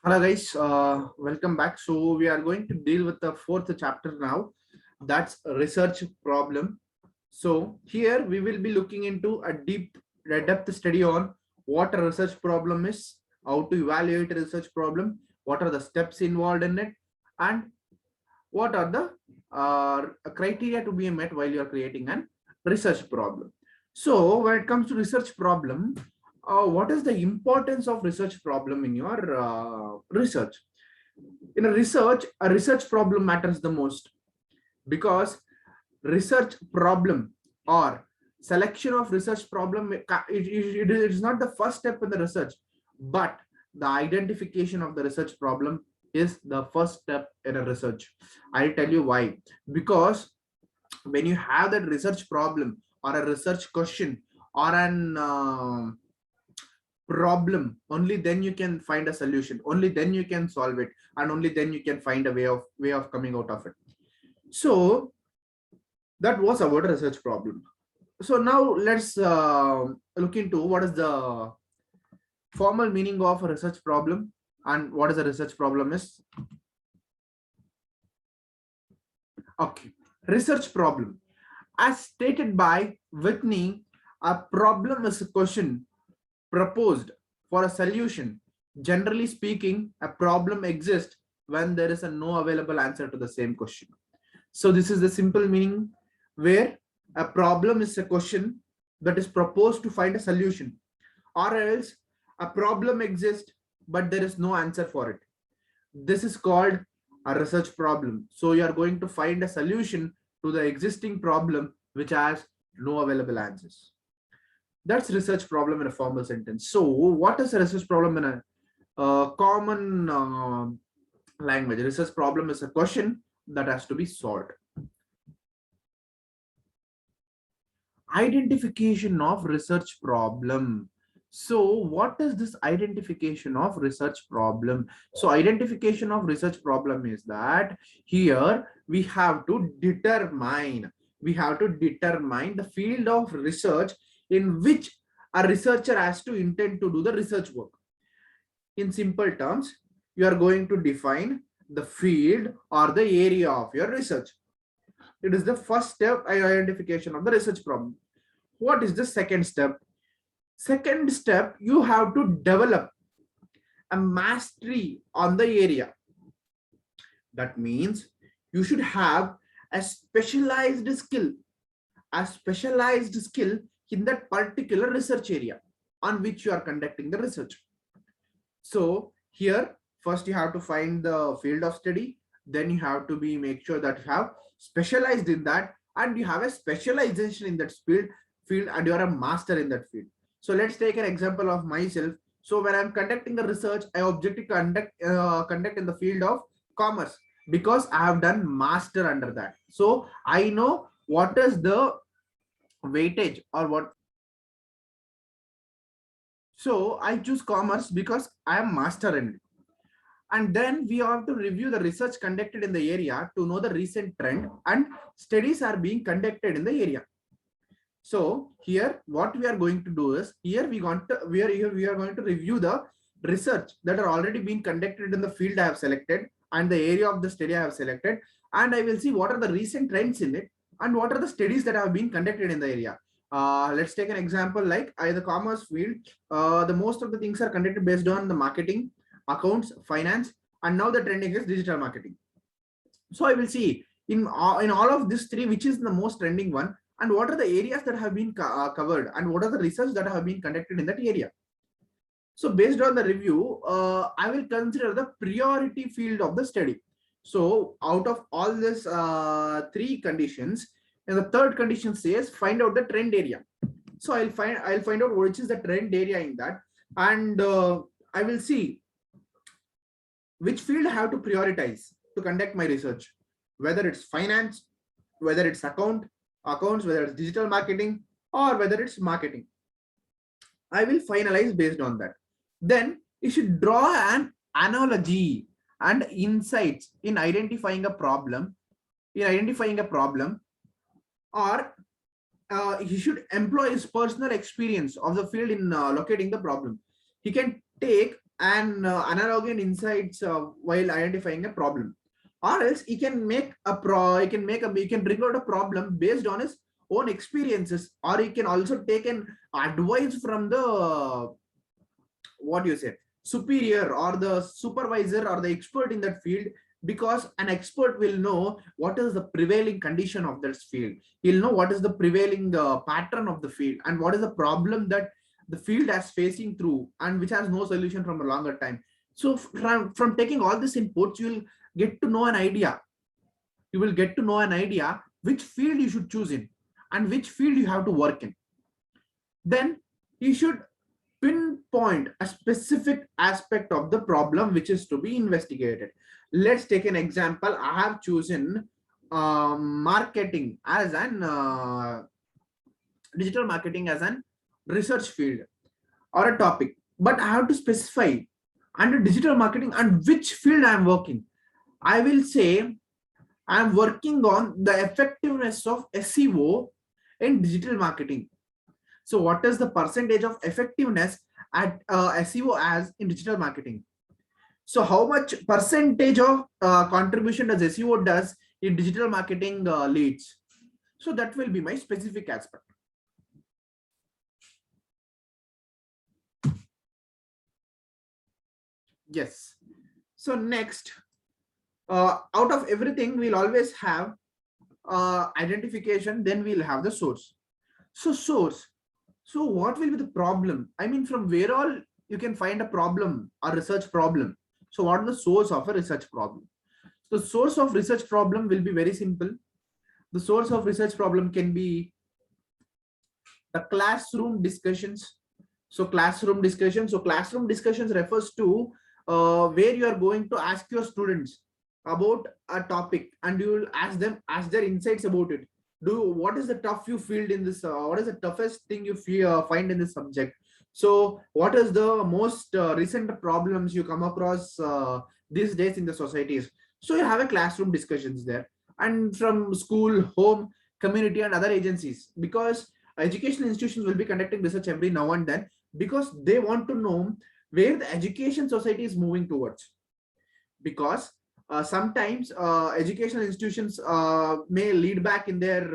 Hello guys, welcome back. So we are going to deal with the fourth chapter now. That's a research problem. So here we will be looking into a depth study on what a research problem is, how to evaluate a research problem, what are the steps involved in it, and what are the criteria to be met while you are creating an research problem. So when it comes to research problem, what is the importance of research problem in your research? In a research problem matters the most because research problem or selection of research problem, it is not the first step in the research, but the identification of the research problem is the first step in a research. I'll tell you why. Because when you have that research problem or a research question or an problem, only then you can find a solution, only then you can solve it, and only then you can find a way of coming out of it. So that was about a research problem. So now let's look into what is the formal meaning of a research problem and what is a research problem is. Okay, research problem, as stated by Whitney, a problem is a question proposed for a solution. Generally speaking, a problem exists when there is a no available answer to the same question. So this is the simple meaning, where a problem is a question that is proposed to find a solution, or else a problem exists but there is no answer for it. This is called a research problem. So you are going to find a solution to the existing problem which has no available answers. That's research problem in a formal sentence. So what is a research problem in a common language? Research problem is a question that has to be solved. Identification of research problem. So what is this identification of research problem? So identification of research problem is that here we have to determine the field of research in which a researcher has to intend to do the research work. In simple terms, you are going to define the field or the area of your research. It is the first step, identification of the research problem. What is the second step? Second step, you have to develop a mastery on the area. That means you should have a specialized skill in that particular research area on which you are conducting the research. So here, first you have to find the field of study, then you have to make sure that you have specialized in that and you have a specialization in that field and you are a master in that field. So let's take an example of myself. So when I'm conducting the research, I object to conduct in the field of commerce because I have done master under that. So I know what is the weightage or what. So I choose commerce because I am master in it. And then we have to review the research conducted in the area to know the recent trend and studies are being conducted in the area. So here what we are going to do is, we are going to review the research that are already being conducted in the field I have selected and the area of the study I have selected, and I will see what are the recent trends in it and what are the studies that have been conducted in the area. Let's take an example like the commerce field. The most of the things are conducted based on the marketing, accounts, finance, and now the trending is digital marketing. So I will see in all of these three which is the most trending one and what are the areas that have been covered and what are the research that have been conducted in that area. So based on the review, I will consider the priority field of the study. So out of all these three conditions, and the third condition says find out the trend area. So I'll find out which is the trend area in that, and I will see which field I have to prioritize to conduct my research, whether it's finance, whether it's accounts, whether it's digital marketing, or whether it's marketing. I will finalize based on that. Then you should draw an analogy and insights in identifying a problem. Or he should employ his personal experience of the field in locating the problem. He can take and analogy and insights while identifying a problem, or else he can make a he can bring out a problem based on his own experiences, or he can also take an advice from the what you say superior or the supervisor or the expert in that field, because an expert will know what is the prevailing condition of that field. He'll know what is the prevailing pattern of the field and what is the problem that the field has facing through and which has no solution from a longer time. So from taking all these inputs, you will get to know an idea. You will get to know an idea which field you should choose in and which field you have to work in. Then you should pinpoint a specific aspect of the problem which is to be investigated. Let's take an example. I have chosen marketing as an digital marketing as an research field or a topic, but I have to specify under digital marketing and which field I am working. I will say I am working on the effectiveness of SEO in digital marketing. So what is the percentage of effectiveness at SEO as in digital marketing? So how much percentage of contribution does SEO does in digital marketing leads? So that will be my specific aspect. Yes. So next, out of everything, we'll always have identification, then we'll have the source. So source. So what will be the problem? I mean, from where all you can find a problem, a research problem. So what is the source of a research problem? The source of research problem will be very simple. The source of research problem can be the classroom discussions. So classroom discussions. So classroom discussions refers to where you are going to ask your students about a topic and you will ask their insights about it. What is the tough you feel in this, what is the toughest thing you find in this subject? So what is the most recent problems you come across these days in the societies? So you have a classroom discussions there, and from school, home, community and other agencies, because educational institutions will be conducting research every now and then, because they want to know where the education society is moving towards. Because sometimes educational institutions may lead back in their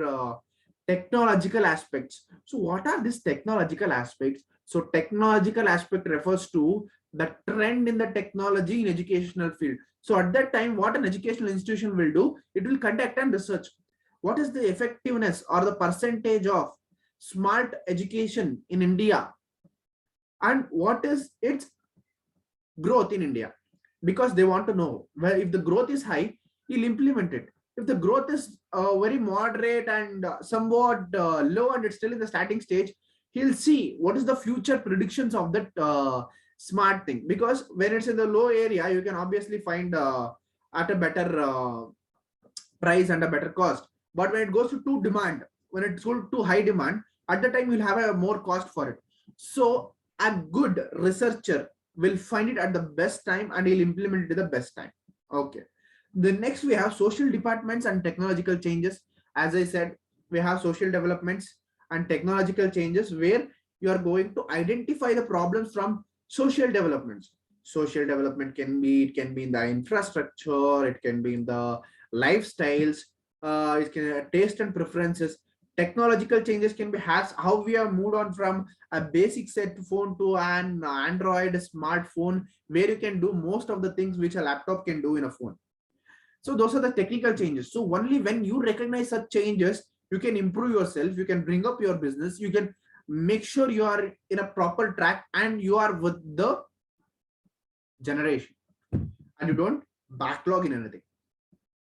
technological aspects. So what are these technological aspects? So technological aspect refers to the trend in the technology in educational field. So at that time, what an educational institution will do, it will conduct and research. What is the effectiveness or the percentage of smart education in India, and what is its growth in India? Because they want to know where, if the growth is high, he'll implement it. If the growth is very moderate and somewhat low and it's still in the starting stage, he'll see what is the future predictions of that smart thing. Because when it's in the low area, you can obviously find at a better price and a better cost. But when it goes to demand, when it's too high demand, at the time you'll have a more cost for it. So a good researcher will find it at the best time and he'll implement it at the best time. Okay. The next we have social departments and technological changes. As I said, we have social developments and technological changes where you are going to identify the problems from social developments. Social development can be in the infrastructure, it can be in the lifestyles, it can taste and preferences. Technological changes can be how we have moved on from a basic set phone to an Android smartphone, where you can do most of the things which a laptop can do in a phone. So those are the technical changes. So only when you recognize such changes, you can improve yourself, you can bring up your business, you can make sure you are in a proper track and you are with the generation and you don't backlog in anything.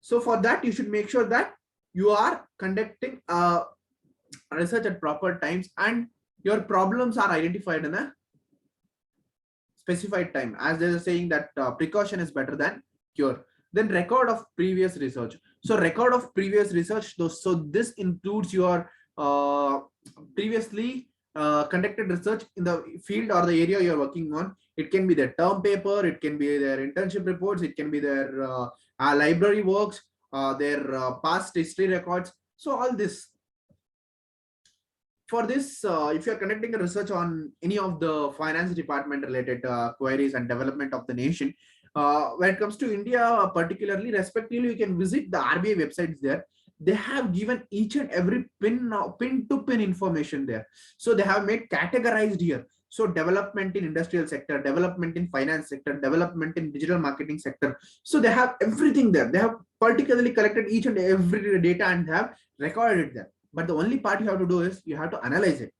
So for that, you should make sure that you are conducting research at proper times and your problems are identified in a specified time. As they are saying that precaution is better than cure. Then record of previous research. So record of previous research. So this includes your previously conducted research in the field or the area you're working on. It can be their term paper, it can be their internship reports, it can be their library works, their past history records. So all this. For this, if you're conducting a research on any of the finance department related queries and development of the nation, when it comes to India, particularly, respectively, you can visit the RBI websites there. They have given each and every pin to pin information there. So they have made categorized here. So development in industrial sector, development in finance sector, development in digital marketing sector. So they have everything there. They have particularly collected each and every data and have recorded it there. But the only part you have to do is you have to analyze it.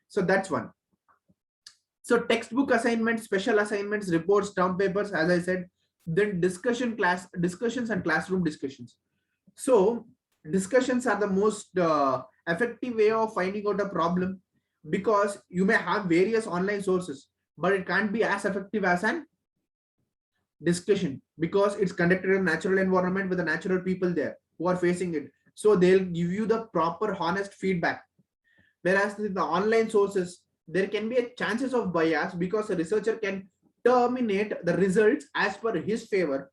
So that's one. So textbook assignments, special assignments, reports, term papers, as I said, then discussions and classroom discussions. So discussions are the most effective way of finding out a problem, because you may have various online sources, but it can't be as effective as an discussion, because it's conducted in a natural environment with the natural people there who are facing it. So they'll give you the proper honest feedback. Whereas with the online sources, there can be a chances of bias, because a researcher can terminate the results as per his favor.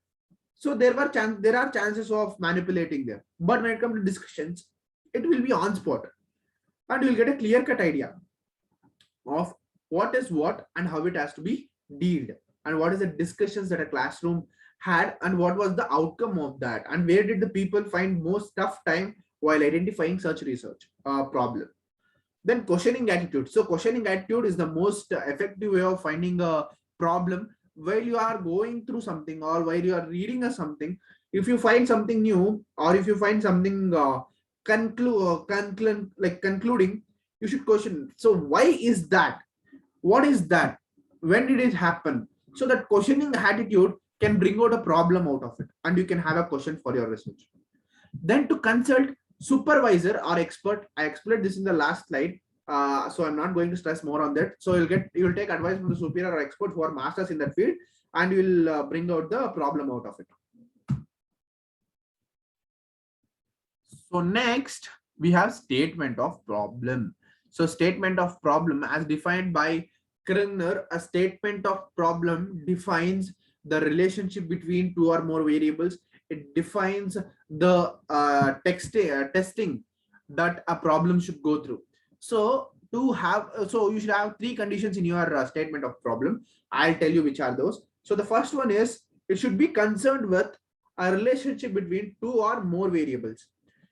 So there are chances of manipulating there. But when it comes to discussions, it will be on spot, and you'll get a clear-cut idea of what is what and how it has to be dealt, and what is the discussions that a classroom had, and what was the outcome of that, and where did the people find most tough time while identifying such research problem. Then questioning attitude. So questioning attitude is the most effective way of finding a problem while you are going through something, or while you are reading something. If you find something new, or if you find something concluding, you should question. So why is that? What is that? When did it happen? So that questioning attitude can bring out a problem out of it, and you can have a question for your research. Then to consult supervisor or expert. I explained this in the last slide, so I'm not going to stress more on that. So you'll take advice from the superior or expert who are masters in that field, and you'll bring out the problem out of it. So next we have statement of problem. So statement of problem, as defined by Kringer, a statement of problem defines the relationship between two or more variables. It defines the testing that a problem should go through. So you should have three conditions in your statement of problem. I'll tell you which are those. So the first one is, it should be concerned with a relationship between two or more variables.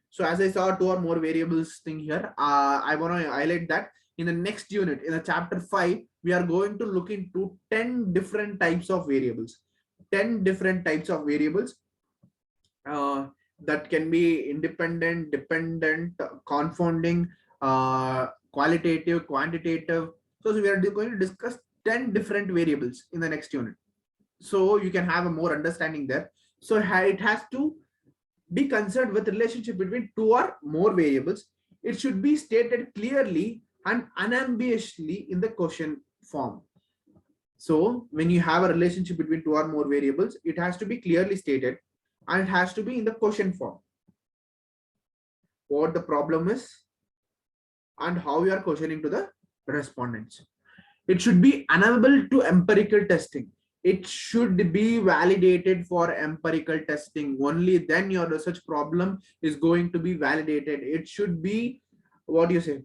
So as I saw two or more variables thing here, I want to highlight that in the next unit, in the chapter 5, we are going to look into 10 different types of variables. 10 different types of variables that can be independent, dependent, confounding, qualitative, quantitative. So we are going to discuss 10 different variables in the next unit, so you can have a more understanding there. So it has to be concerned with relationship between two or more variables. It should be stated clearly and unambiguously in the question form. So when you have a relationship between two or more variables, it has to be clearly stated, and it has to be in the question form. What the problem is and how you are questioning to the respondents. It should be unable to empirical testing. It should be validated for empirical testing. Only then your research problem is going to be validated. It should be, what do you say?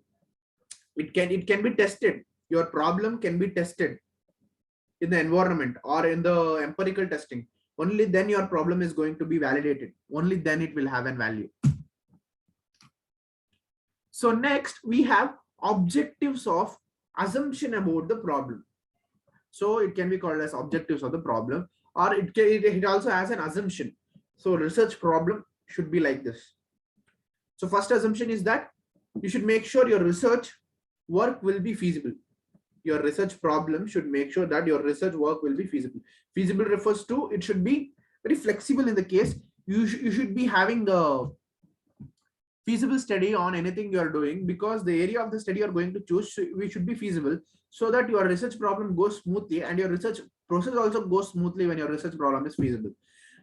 It can be tested. Your problem can be tested in the environment or in the empirical testing. Only then your problem is going to be validated. Only then it will have a value. So next we have objectives of assumption about the problem. So it can be called as objectives of the problem, or it also has an assumption. So research problem should be like this. So first assumption is that you should make sure your research work will be feasible. Your research problem should make sure that your research work will be feasible. Feasible refers to it should be very flexible. In the case you should be having the feasible study on anything you are doing, because the area of the study you are going to choose, we should be feasible, so that your research problem goes smoothly and your research process also goes smoothly when your research problem is feasible.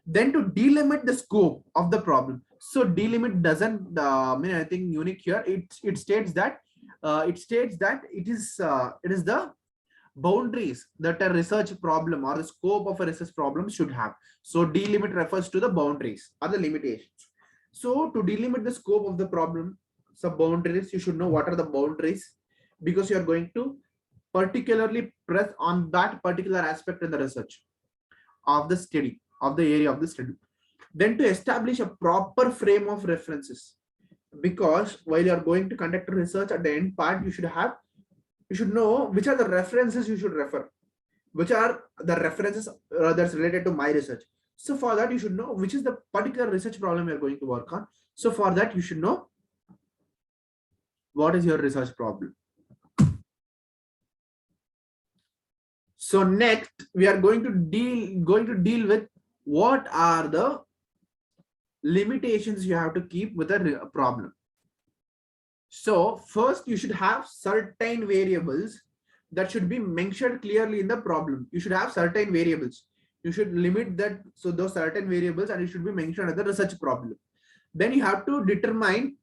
Then to delimit the scope of the problem. So delimit doesn't mean anything unique here. It states that it is the boundaries that a research problem or the scope of a research problem should have. So delimit refers to the boundaries or the limitations. So to delimit the scope of the problem, some boundaries. You should know what are the boundaries, because you are going to particularly press on that particular aspect in the research of the study, of the area of the study. Then to establish a proper frame of references, because while you are going to conduct a research, at the end part you should know which are the references you should refer, which are the references that's related to my research. So for that you should know which is the particular research problem you're going to work on. So for that you should know what is your research problem. So next we are going to deal with what are the limitations you have to keep with a problem. So first you should have certain variables that should be mentioned clearly in the problem. You should have certain variables. You should limit that. So those certain variables, and it should be mentioned as the research problem. Then you have to determine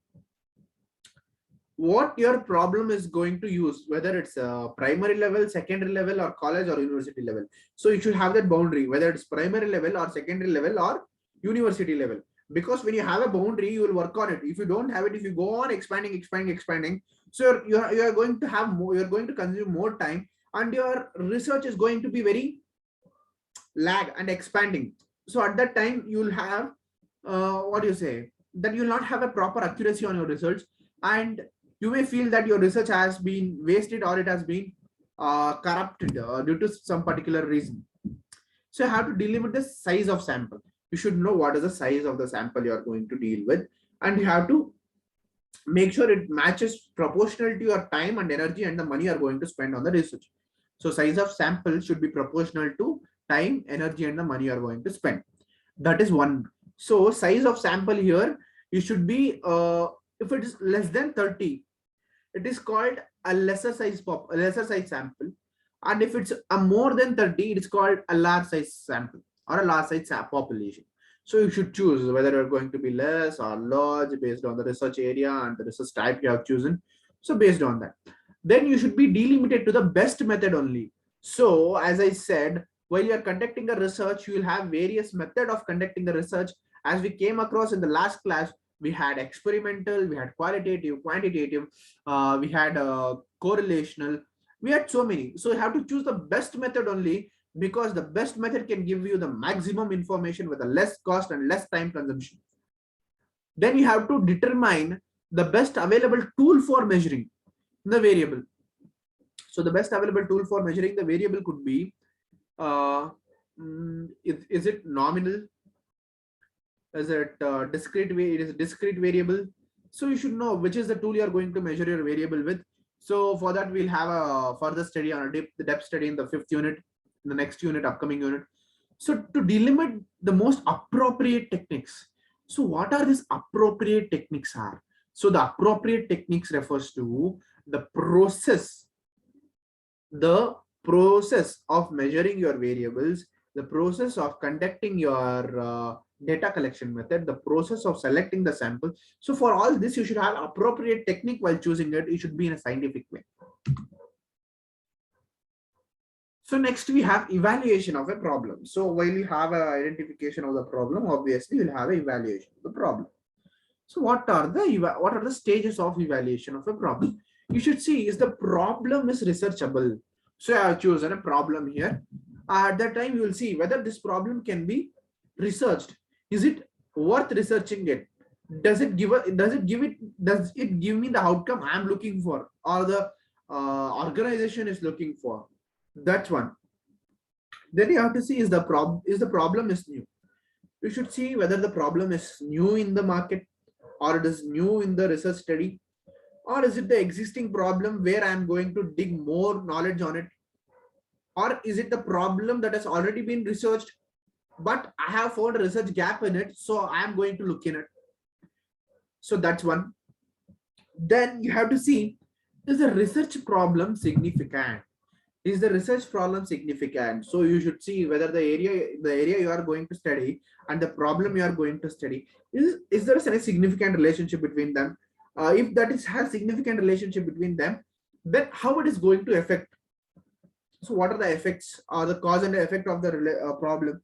what your problem is going to use, whether it's a primary level, secondary level, or college or university level. So you should have that boundary, whether it's primary level or secondary level or university level. Because when you have a boundary, you will work on it. If you don't have it, if you go on expanding, so you are going to have more, you're going to consume more time, and your research is going to be very lag and expanding. So at that time, you will have what do you say, that you will not have a proper accuracy on your research, and you may feel that your research has been wasted or it has been corrupted due to some particular reason. So you have to delimit the size of sample. You should know what is the size of the sample you are going to deal with, and you have to make sure it matches proportional to your time and energy and the money you are going to spend on the research. So size of sample should be proportional to time, energy, and the money you are going to spend. That is one. So size of sample here, you should be if it is less than 30, it is called a lesser size sample, and if it's a more than 30, it is called a large size sample or a large size population. So you should choose whether you're going to be less or large based on the research area and the research type you have chosen. So based on that, then you should be delimited to the best method only. So as I said, while you are conducting a research, you will have various method of conducting the research. As we came across in the last class, we had experimental, we had qualitative, quantitative, we had correlational, we had so many. So you have to choose the best method only, because the best method can give you the maximum information with a less cost and less time consumption. Then you have to determine the best available tool for measuring the variable. So the best available tool for measuring the variable could be is it nominal, is it discrete? It is a discrete variable. So you should know which is the tool you are going to measure your variable with. So for that, we'll have a further study on the depth study in the 5th unit, in the next unit, upcoming unit. So to delimit the most appropriate techniques. So what are these appropriate techniques are? So the appropriate techniques refers to the process of measuring your variables, the process of conducting your data collection method, the process of selecting the sample. So for all this, you should have appropriate technique while choosing it. It should be in a scientific way. So next we have evaluation of a problem. So while you have an identification of the problem, obviously you'll have an evaluation of the problem. So what are the stages of evaluation of a problem? You should see, is the problem is researchable. So I have chosen a problem here. At that time, you will see whether this problem can be researched. Is it worth researching it? Does it give me the outcome I am looking for, or the organization is looking for? That's one. Then you have to see, is the problem is new. You should see whether the problem is new in the market, or it is new in the research study, or is it the existing problem where I am going to dig more knowledge on it, or is it the problem that has already been researched, but I have found a research gap in it, so I am going to look in it. So that's one. Then you have to see, is the research problem significant? Is the research problem significant? So you should see whether the area you are going to study and the problem you are going to study, is there any significant relationship between them? If that has significant relationship between them, then how it is going to affect? So what are the effects, or the cause and the effect of the problem?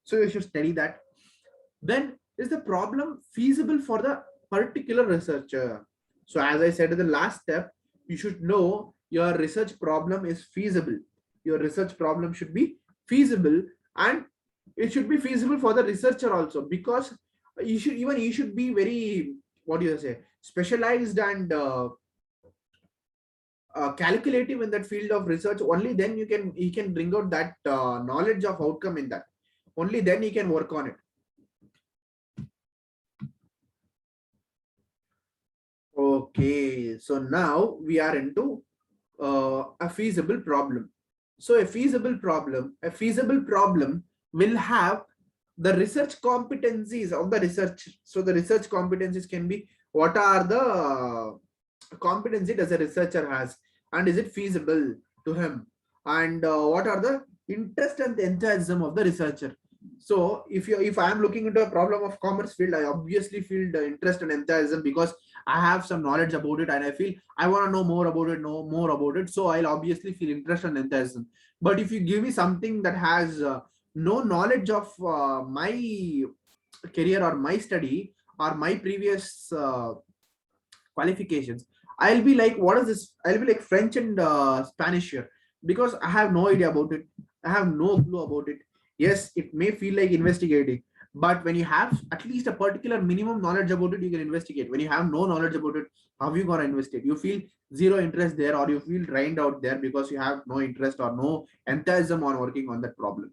So you should study that. Then, is the problem feasible for the particular researcher? So as I said in the last step, you should know your research problem is feasible. Your research problem should be feasible, and it should be feasible for the researcher also, because you should be very, what do you say, specialized and calculative in that field of research. Only then he can bring out that knowledge of outcome in that. Only then he can work on it. Okay, so now we are into a feasible problem. So a feasible problem will have the research competencies of the research. So the research competencies can be, what are the competency does a researcher has, and is it feasible to him, and what are the interest and the enthusiasm of the researcher. So if I am looking into a problem of commerce field, I obviously feel the interest and enthusiasm because I have some knowledge about it and I feel I want to know more about it, so I'll obviously feel interest and enthusiasm. But if you give me something that has no knowledge of my career or my study or my previous qualifications, I'll be like, what is this? I'll be like French and Spanish here, because I have no idea about it. I have no clue about it. Yes, it may feel like investigating, but when you have at least a particular minimum knowledge about it, you can investigate. When you have no knowledge about it, how are you gonna investigate? You feel zero interest there, or you feel drained out there because you have no interest or no enthusiasm on working on that problem.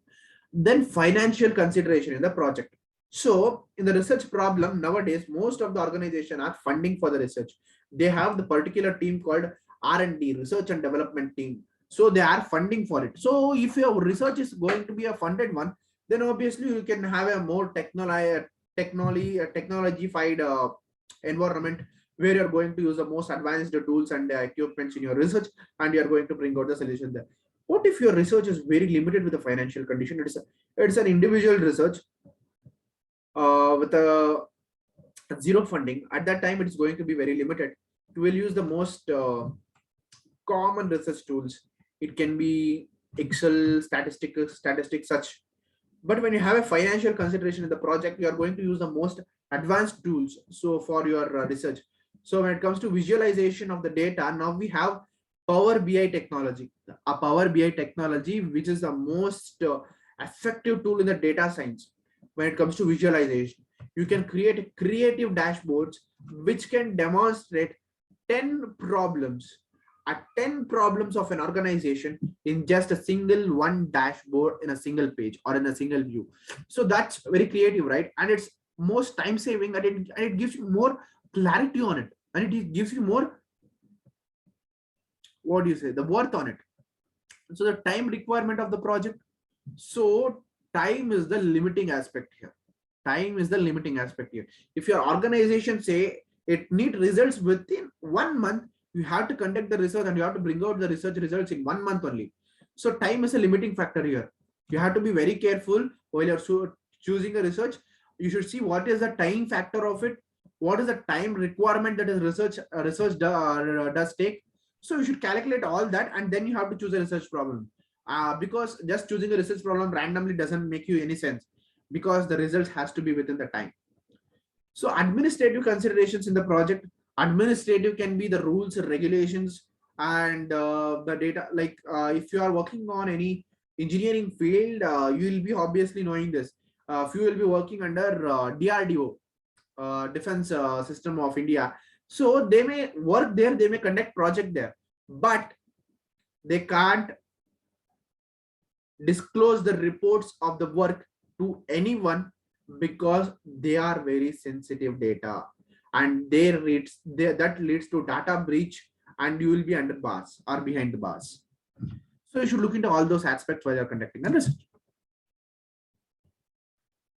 Then financial consideration in the project. So in the research problem nowadays, most of the organization are funding for the research. They have the particular team called R&D, research and development team. So they are funding for it. So if your research is going to be a funded one, then obviously you can have a more technology-fied environment where you're going to use the most advanced tools and equipments in your research, and you're going to bring out the solution there. What if your research is very limited with the financial condition? It's an individual research with a zero funding. At that time, it's going to be very limited. You will use the most common research tools. It can be Excel, statistics, such. But when you have a financial consideration in the project, you are going to use the most advanced tools. So for your research. So when it comes to visualization of the data, now we have Power BI technology. A Power BI technology, which is the most effective tool in the data science. When it comes to visualization, you can create creative dashboards which can demonstrate 10 problems at 10 problems of an organization in just a single one dashboard, in a single page or in a single view. So that's very creative, right? And it's most time saving, and it gives you more clarity on it, and it gives you more, what do you say, the worth on it. So the time requirement of the project. So time is the limiting aspect here. Time is the limiting aspect here. If your organization say it need results within 1 month, you have to conduct the research and you have to bring out the research results in 1 month only. So time is a limiting factor here. You have to be very careful while you're choosing a research. You should see what is the time factor of it, what is the time requirement that is research does take. So you should calculate all that, and then you have to choose a research problem. Because just choosing a research problem randomly doesn't make you any sense, because the results has to be within the time. So administrative considerations in the project. Administrative can be the rules and regulations and the data. Like if you are working on any engineering field, you will be obviously knowing this. If you will be working under DRDO, Defense System of India. So they may work there, they may conduct project there, but they can't disclose the reports of the work to anyone, because they are very sensitive data, and that leads to data breach, and you will be under bars or behind the bars. So you should look into all those aspects while you're conducting a research.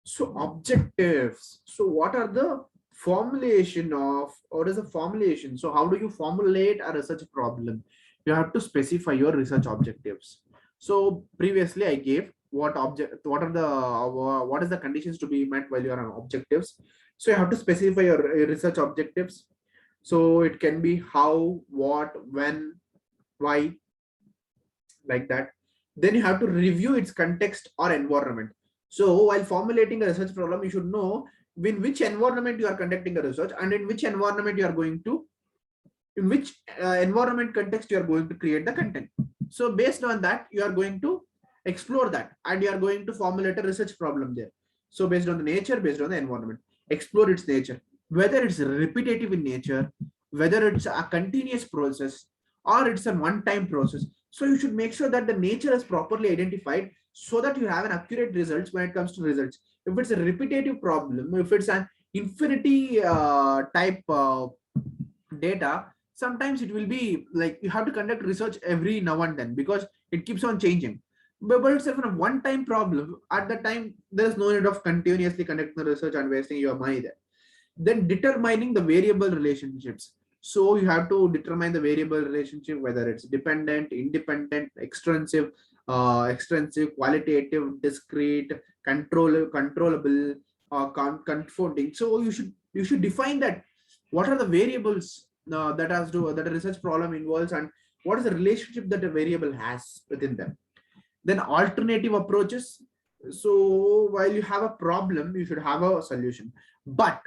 So objectives. So what are the formulation of, what is the formulation? So how do you formulate a research problem? You have to specify your research objectives. So previously I gave what is the conditions to be met while you are on objectives. So you have to specify your research objectives. So it can be how, what, when, why, like that. Then you have to review its context or environment. So while formulating a research problem, you should know in which environment you are conducting a research and in which environment you are going to in which environment context you are going to create the content. So based on that, you are going to explore that, and you are going to formulate a research problem there. So based on the nature, based on the environment, explore its nature, whether it's repetitive in nature, whether it's a continuous process, or it's a one-time process. So you should make sure that the nature is properly identified so that you have an accurate results when it comes to results. If it's a repetitive problem, if it's an infinity type data, sometimes it will be like you have to conduct research every now and then because it keeps on changing. But it's a one time problem. At the time, there's no need of continuously conducting the research and wasting your money there. Then determining the variable relationships. So you have to determine the variable relationship, whether it's dependent, independent, extrinsic, qualitative, discrete, controllable, or confounding. So you should define that. What are the variables that a research problem involves, and what is the relationship that a variable has within them? Then alternative approaches. So while you have a problem, you should have a solution, but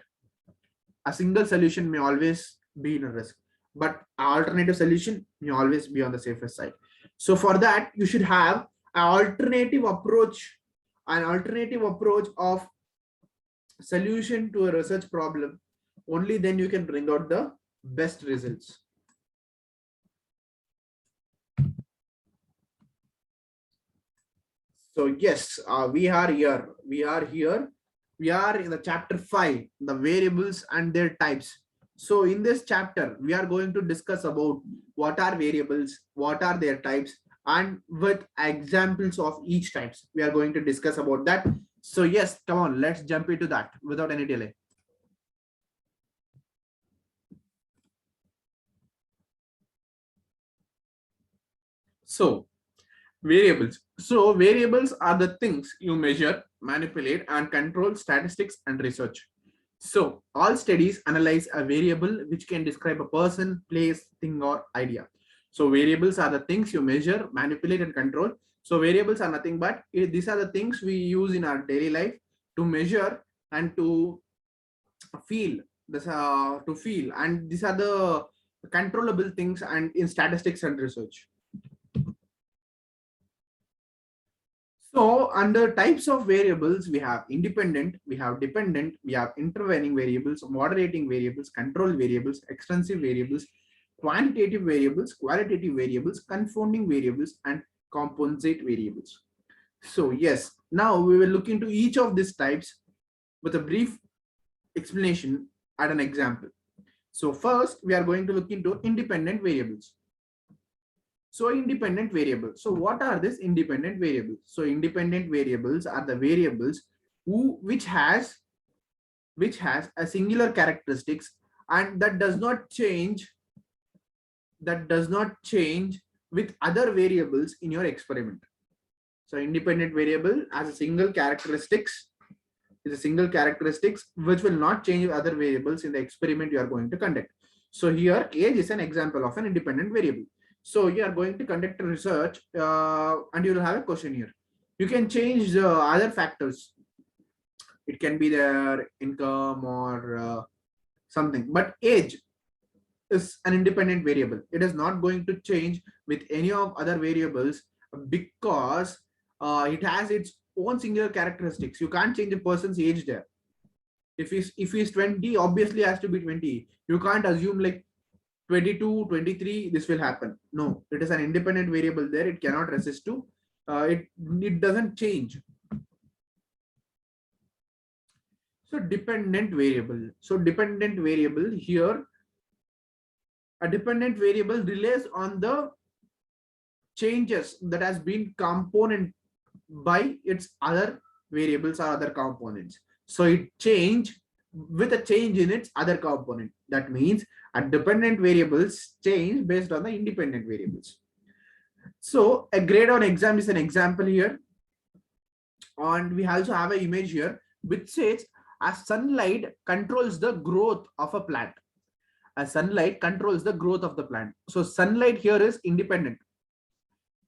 a single solution may always be in a risk, but an alternative solution may always be on the safer side. So for that, you should have an alternative approach of solution to a research problem. Only then you can bring out the best results. So yes, we are here. We are in the chapter 5, the variables and their types. So in this chapter, we are going to discuss about what are variables, what are their types, and with examples of each types. We are going to discuss about that. So yes, come on, let's jump into that without any delay. So variables. So variables are the things you measure, manipulate, and control statistics and research. So all studies analyze a variable which can describe a person, place, thing, or idea. So variables are the things you measure, manipulate, and control. So variables are nothing but these are the things we use in our daily life to measure and to feel this and these are the controllable things and in statistics and research. So under types of variables, we have independent, we have dependent, we have intervening variables, moderating variables, control variables, extensive variables, quantitative variables, qualitative variables, confounding variables, and compensate variables. So yes, now we will look into each of these types with a brief explanation at an example. So first, we are going to look into independent variables. So independent variables. So what are these independent variables? So independent variables are the variables which has a singular characteristics and that does not change with other variables in your experiment. So independent variable has a single characteristics which will not change with other variables in the experiment you are going to conduct. So here age is an example of an independent variable. So you are going to conduct a research and you will have a question here. You can change the other factors. It can be their income or something, but age is an independent variable. It is not going to change with any of other variables because it has its own singular characteristics. You can't change a person's age there. If he's 20, obviously has to be 20. You can't assume like 22, 23, this will happen. No, it is an independent variable there. It cannot resist to, it doesn't change. So dependent variable. So dependent variable here, a dependent variable relies on the changes that has been component by its other variables or other components. So it change with a change in its other component. That means a dependent variables change based on the independent variables. So a grade on exam is an example here. And we also have an image here which says as sunlight controls the growth of a plant. As sunlight controls the growth of the plant. So sunlight here is independent.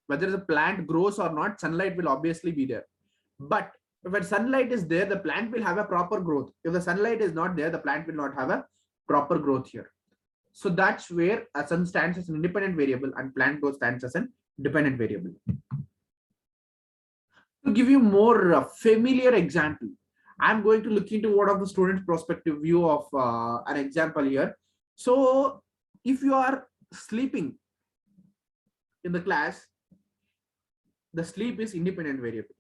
Whether the plant grows or not, sunlight will obviously be there. But when sunlight is there, the plant will have a proper growth. If the sunlight is not there, the plant will not have a proper growth here. So that's where sun stands as an independent variable and plant growth stands as an dependent variable. To give you more familiar example, I'm going to look into what of the student's perspective view of an example here. So if you are sleeping in the class, the sleep is independent variable.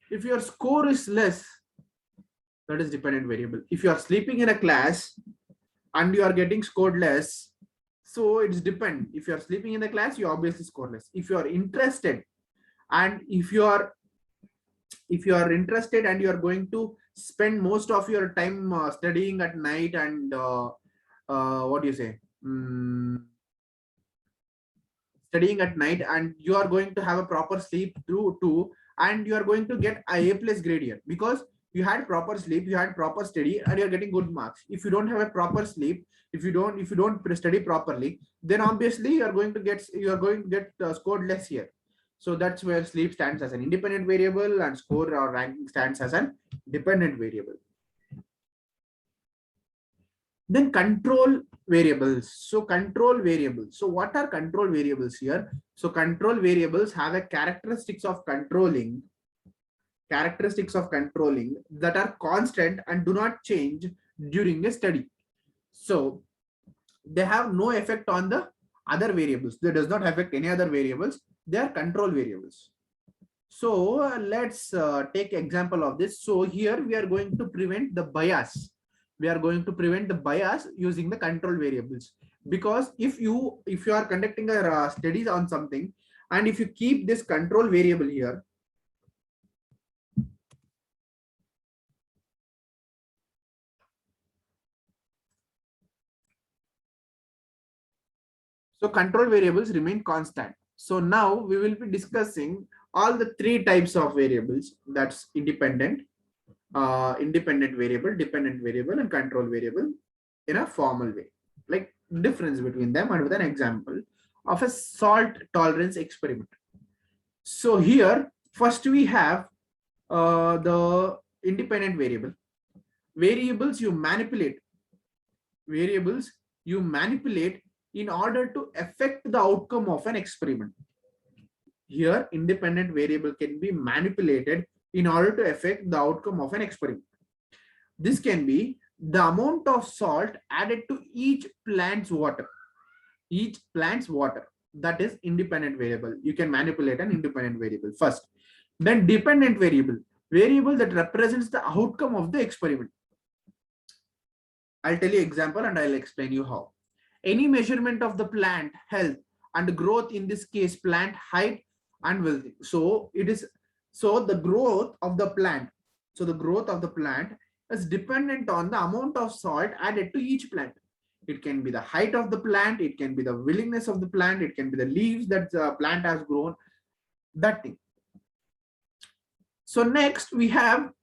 If your score is less, that is dependent variable. If you are sleeping in a class and you are getting scored less, so it's depend. If you are sleeping in the class, you obviously score less. If you are interested and if you are interested and you are going to spend most of your time studying at night and what do you say, studying at night, and you are going to have a proper sleep through too, and you are going to get a plus grade here because you had proper sleep, you had proper study, and you're getting good marks. If you don't have a proper sleep, if you don't study properly, then obviously you are going to get scored less here. So that's where sleep stands as an independent variable and score or ranking stands as an dependent variable. Then control variables. So control variables. So what are control variables here? So control variables have a characteristics of controlling that are constant and do not change during a study. So they have no effect on the other variables. They does not affect any other variables. They are control variables. So let's take example of this. So here we are going to prevent the bias. We are going to prevent the bias using the control variables, because if you are conducting a studies on something, and if you keep this control variable here, so control variables remain constant. So now we will be discussing all the three types of variables, that's independent variable, dependent variable, and control variable in a formal way, like difference between them and with an example of a salt tolerance experiment. So here first we have the independent variables you manipulate in order to affect the outcome of an experiment. Here independent variable can be manipulated in order to affect the outcome of an experiment. This can be the amount of salt added to each plant's water. That is independent variable. You can manipulate an independent variable first. Then dependent variable that represents the outcome of the experiment. I'll tell you example and I'll explain you how. Any measurement of the plant health and growth, in this case plant height and wealth. So the growth of the plant is dependent on the amount of salt added to each plant. It can be the height of the plant, it can be the willingness of the plant, it can be the leaves that the plant has grown, that thing. So next we have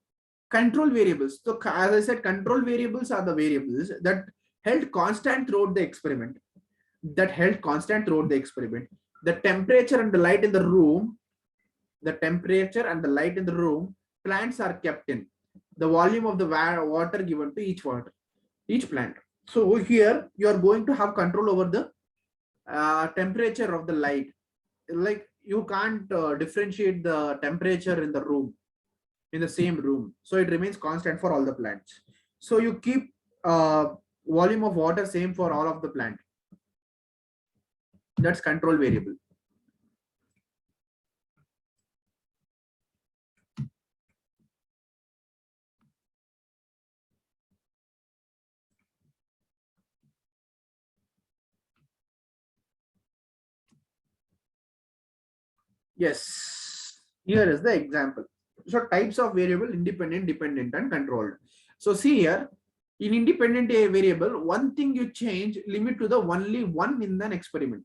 control variables. So as I said, control variables are the variables that held constant throughout the experiment. The temperature and the light in the room, plants are kept in. The volume of the water given to each plant. So here you are going to have control over the temperature of the light. Like you can't differentiate the temperature in the same room. So it remains constant for all the plants. So you keep volume of water same for all of the plant. That's control variable. Yes, here is the example. So types of variable: independent, dependent, and controlled. So see here, in independent variable, one thing you change, limit to the only one in an experiment.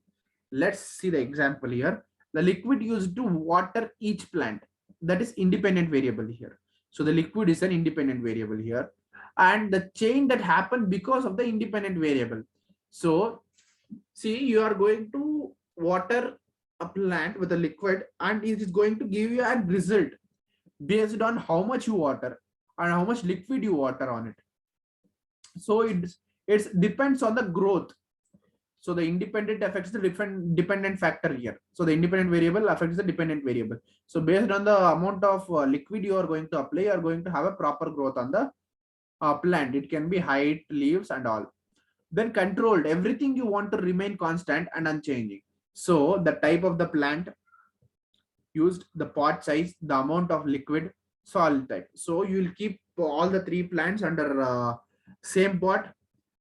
Let's see the example here. The liquid used to water each plant, that is independent variable here. So the liquid is an independent variable here, and the change that happened because of the independent variable. So see, you are going to water a plant with a liquid and it is going to give you a result based on how much you water and how much liquid you water on it. So it depends on the growth. So the independent affects the different dependent factor here. So the independent variable affects the dependent variable. So based on the amount of liquid you are going to apply, you are going to have a proper growth on the plant. It can be height, leaves, and all. Then controlled, everything you want to remain constant and unchanging. So the type of the plant used, the pot size, the amount of liquid, soil type. So you will keep all the three plants under same pot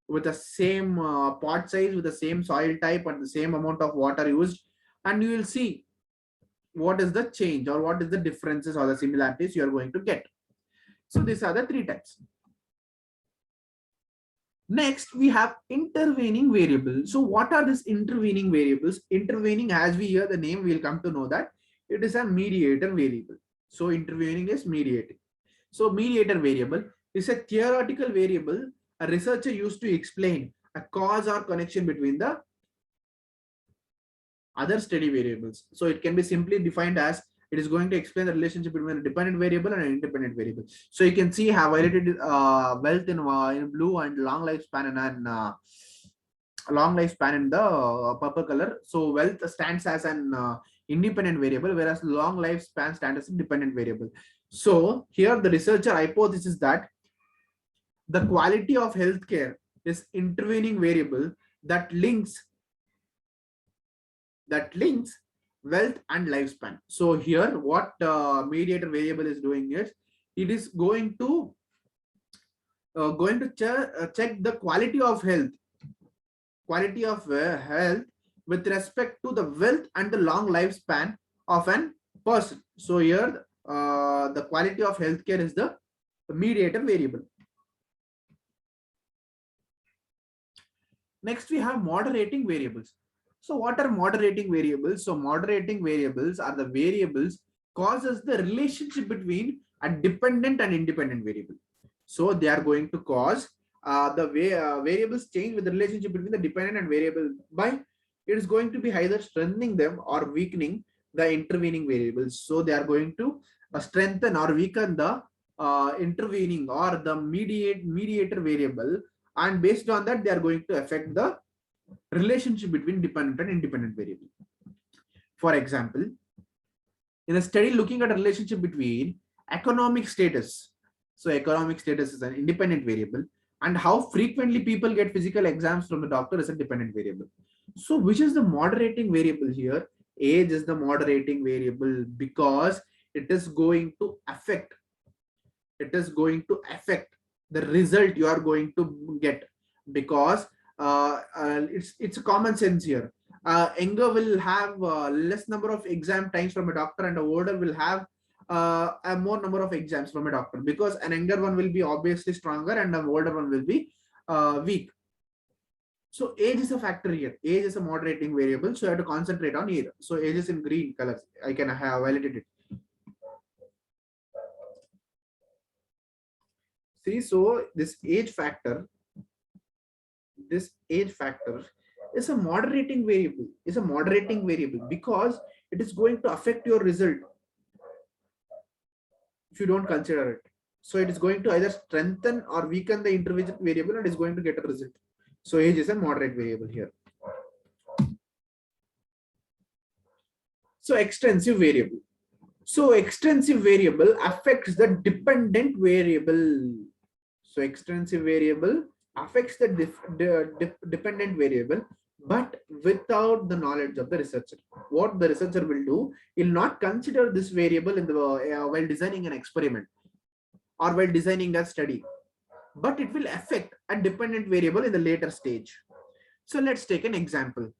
with the same pot size, with the same soil type and the same amount of water used, and you will see what is the change or what is the differences or the similarities you are going to get. So these are the three types. Next, we have intervening variables. So what are these intervening variables? Intervening, as we hear the name, we'll come to know that it is a mediator variable. So intervening is mediating. So mediator variable is a theoretical variable a researcher used to explain a cause or connection between the other steady variables. So it can be simply defined as it is going to explain the relationship between a dependent variable and an independent variable. So you can see have highlighted wealth in blue and long lifespan in long lifespan in the purple color. So wealth stands as an independent variable, whereas long lifespan stands as a dependent variable. So here the researcher hypothesis that the quality of healthcare is intervening variable that links wealth and lifespan. So here what mediator variable is doing is it is going to check the quality of health with respect to the wealth and the long lifespan of an person. So here the quality of healthcare is the mediator variable. Next, we have moderating variables. So what are moderating variables? So moderating variables are the variables causes the relationship between a dependent and independent variable. So they are going to cause the variables change with the relationship between the dependent and variable by it is going to be either strengthening them or weakening the intervening variables. So they are going to strengthen or weaken the intervening or the mediator variable, and based on that they are going to affect the relationship between dependent and independent variable. For example, in a study looking at a relationship between economic status, so economic status is an independent variable, and how frequently people get physical exams from the doctor is a dependent variable. So which is the moderating variable here? Age is the moderating variable because it is going to affect the result you are going to get, because it's a common sense here. Younger will have less number of exam times from a doctor, and a older will have a more number of exams from a doctor, because an younger one will be obviously stronger and an older one will be weak. So age is a factor here. Age is a moderating variable, so you have to concentrate on age. So age is in green colors. I can have highlighted it. See, so this age factor is a moderating variable because it is going to affect your result if you don't consider it. So it is going to either strengthen or weaken the individual variable and is going to get a result. So age is a moderate variable here. So extensive variable. So extensive variable affects the dependent variable. So extensive variable affects the dependent variable, but without the knowledge of the researcher. What the researcher will do, he will not consider this variable in the while designing an experiment or while designing a study, but it will affect a dependent variable in the later stage. So let's take an example.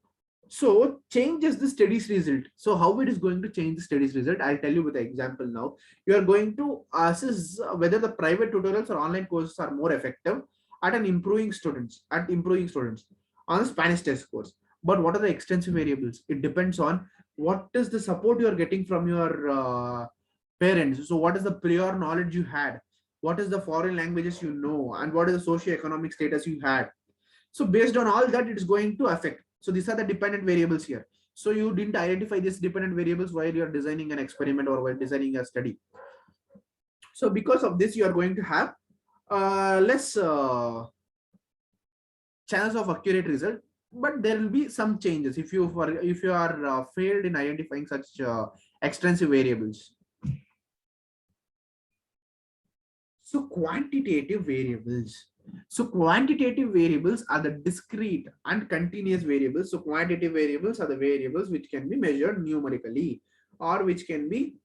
So changes the study's result. So how it is going to change the study's result, I'll tell you with an example now. You are going to assess whether the private tutorials or online courses are more effective at improving students on the Spanish test course. But what are the extensive variables? It depends on what is the support you are getting from your parents. So what is the prior knowledge you had? What is the foreign languages you know? And what is the socio-economic status you had? So based on all that, it is going to affect. So these are the dependent variables here. So you didn't identify these dependent variables while you are designing an experiment or while designing a study. So because of this, you are going to have less chance of accurate result. but there will be some changes if you are failed in identifying such extensive variables. So quantitative variables. So quantitative variables are the discrete and continuous variables. So quantitative variables are the variables which can be measured numerically or which can be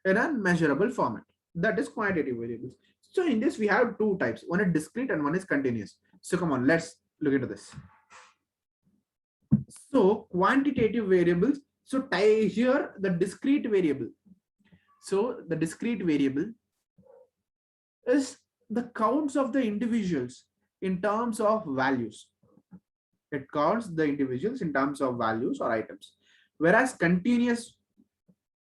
in a measurable format. That is quantitative variables. So in this we have two types. One is discrete and one is continuous. So come on, let's look into this. So quantitative variables. So here the discrete variable. So the discrete variable is the counts of the individuals in terms of values. It counts the individuals in terms of values or items. Whereas continuous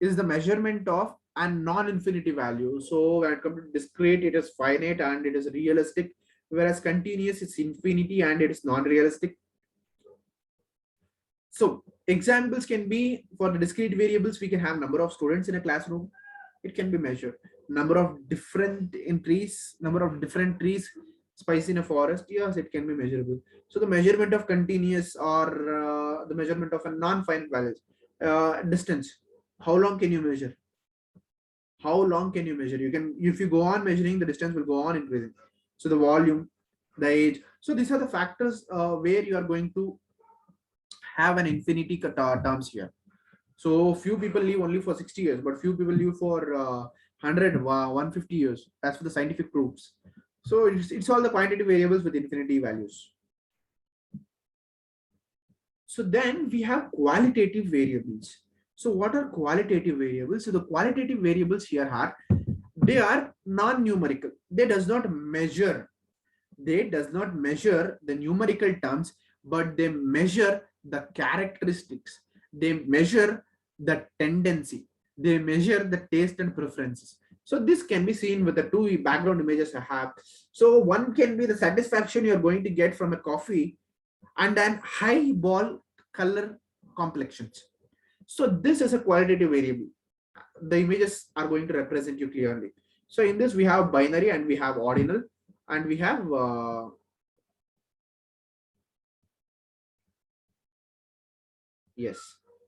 is the measurement of a non-infinity value. So when it comes to discrete, it is finite and it is realistic. Whereas continuous is infinity and it is non-realistic. So examples can be for the discrete variables, we can have number of students in a classroom. It can be measured. Number of different trees spice in a forest. Yes, it can be measurable. So the measurement of continuous or the measurement of a non-finite values. Distance. How long can you measure? How long can you measure? You can, if you go on measuring, the distance will go on increasing. So the volume, the age. So these are the factors where you are going to have an infinity terms here. So few people live only for 60 years, but few people live for 100, 150 years. As for the scientific proofs. So it's all the quantitative variables with infinity values. So then we have qualitative variables. So what are qualitative variables? So the qualitative variables here are, they are non-numerical. They does not measure the numerical terms, but they measure the characteristics. They measure the tendency. They measure the taste and preferences. So this can be seen with the two background images I have. So one can be the satisfaction you're going to get from a coffee and an high ball color complexions. So this is a qualitative variable. The images are going to represent you clearly. So in this we have binary and we have ordinal and we have yes.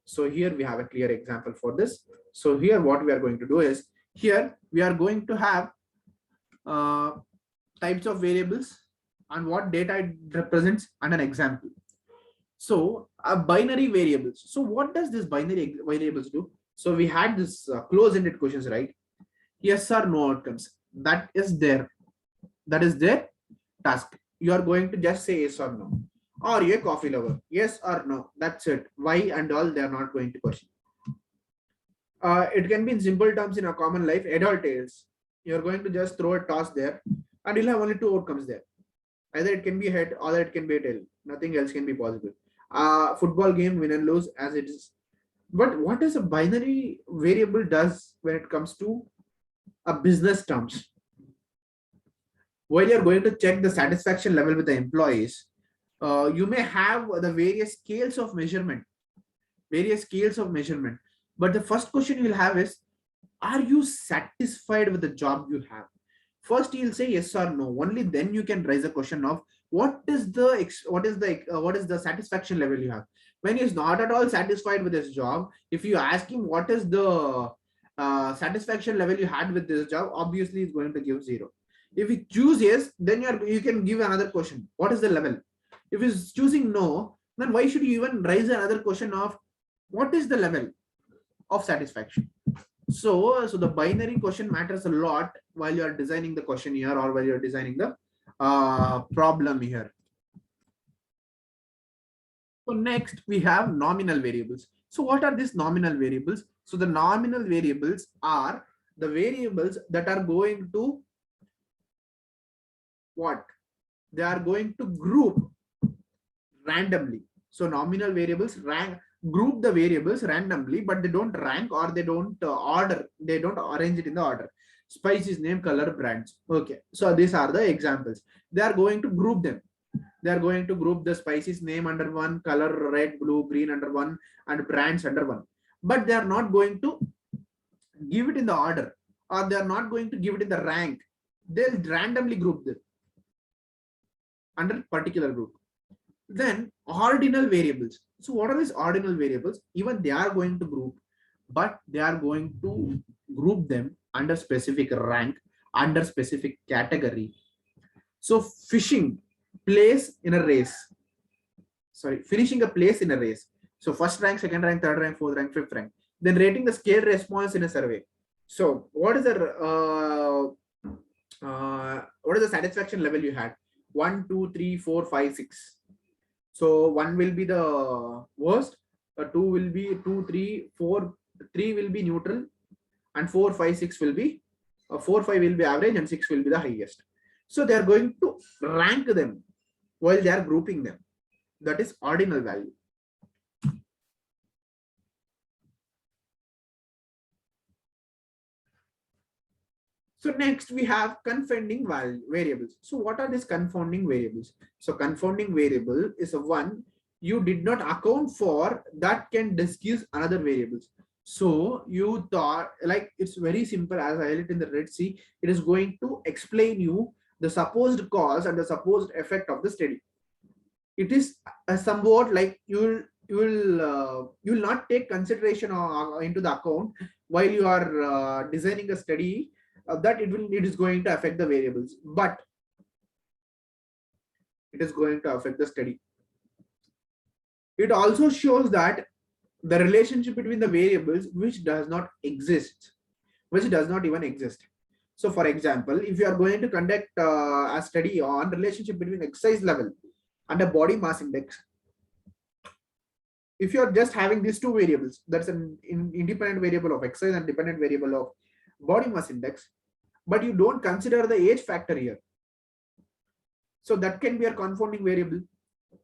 So here we have a clear example for this. So here what we are going to do is, here we are going to have types of variables and what data it represents and an example. So binary variables. So what does this binary variables do? So we had this close-ended questions, right? Yes or no outcomes. That is their task. You are going to just say yes or no. Or you're a coffee lover. Yes or no. That's it. Why and all they are not going to question. It can be in simple terms in a common life. Head or tails. You're going to just throw a toss there and you'll have only two outcomes there. Either it can be a head or it can be a tail. Nothing else can be possible. Football game, win and lose as it is. But what does a binary variable does when it comes to a business terms? While you're going to check the satisfaction level with the employees, you may have the various scales of measurement. But the first question you'll have is, are you satisfied with the job you have? First you'll say yes or no. Only then you can raise a question of what is the satisfaction level you have. When he's not at all satisfied with his job, if you ask him what is the satisfaction level you had with this job, obviously he's going to give 0. If he chooses yes, then you can give another question. What is the level? If he's choosing no, then why should you even raise another question of what is the level of satisfaction? So the binary question matters a lot while you are designing the question here or while you're designing the problem here. So next we have nominal variables. So what are these nominal variables? So the nominal variables are the variables that are going to what? They are going to group randomly. So nominal variables group the variables randomly, but they don't rank or they don't order. They don't arrange it in the order. Spices, name, color, brands. Okay. So these are the examples. They are going to group them. They are going to group the spices name under one, color red, blue, green under one, and brands under one. But they are not going to give it in the order, or they are not going to give it in the rank. They'll randomly group them under particular group. Then ordinal variables. So what are these ordinal variables? Even they are going to group, but they are going to group them under specific rank, under specific category. So fishing place in a race. Sorry, finishing a place in a race. So first rank, second rank, third rank, fourth rank, fifth rank. Then rating the scale response in a survey. So what is the satisfaction level you had? 1, 2, 3, 4, 5, 6. So 1 will be the worst, 2 will be 2, 3, 4, 3 will be neutral, and 4, 5, 6 will be 4, 5 will be average, and 6 will be the highest. So they are going to rank them while they are grouping them. That is ordinal value. So next we have confounding variables. So what are these confounding variables? So confounding variable is a one you did not account for that can disguise another variables. So you thought, like, it's very simple, as I highlighted in the Red Sea, it is going to explain you the supposed cause and the supposed effect of the study. It is somewhat like you will not take consideration into the account while you are designing a study that it is going to affect the variables, but it is going to affect the study. It also shows that the relationship between the variables which does not exist, which does not even exist. So for example, if you are going to conduct a study on relationship between exercise level and a body mass index, if you are just having these two variables, that's an independent variable of exercise and dependent variable of body mass index, but you don't consider the age factor here, so that can be a confounding variable.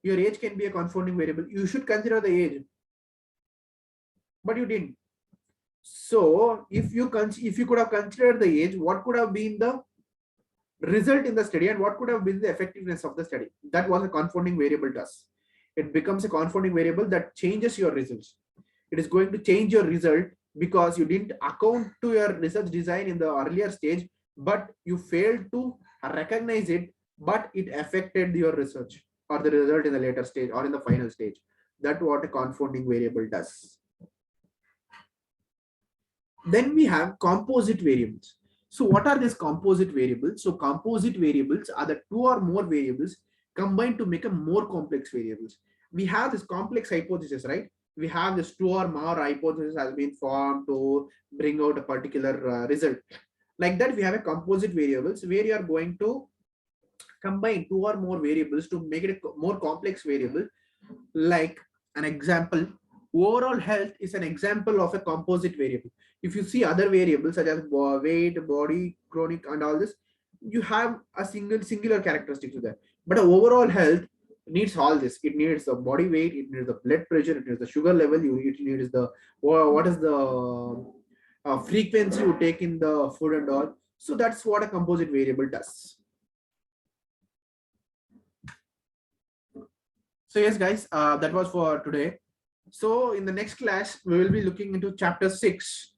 Your age can be a confounding variable. You should consider the age, but you didn't. So if you could have considered the age, what could have been the result in the study and what could have been the effectiveness of the study? That was a confounding variable to us. It becomes a confounding variable that changes your results. It is going to change your result because you didn't account to your research design in the earlier stage, but you failed to recognize it, but it affected your research or the result in the later stage or in the final stage. That's what a confounding variable does. Then we have composite variables. So what are these composite variables? So composite variables are the two or more variables combined to make a more complex variables. We have this complex hypothesis, right? We have this two or more hypothesis has been formed to bring out a particular result. Like that, we have a composite variables where you are going to combine two or more variables to make it a more complex variable. Like an example, overall health is an example of a composite variable. If you see other variables such as weight, body, chronic, and all this, you have a singular characteristic to that. But overall health needs all this. It needs the body weight, it needs the blood pressure, it needs the sugar level, it needs the what is the frequency you take in the food and all. So that's what a composite variable does. So yes, guys, that was for today. So in the next class, we will be looking into chapter 6,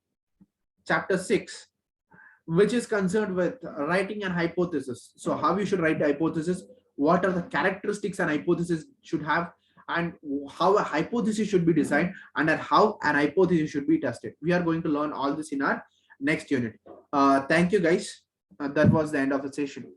which is concerned with writing an hypothesis. So how you should write the hypothesis, what are the characteristics an hypothesis should have, and how a hypothesis should be designed, and how an hypothesis should be tested. We are going to learn all this in our next unit. Thank you, guys. That was the end of the session.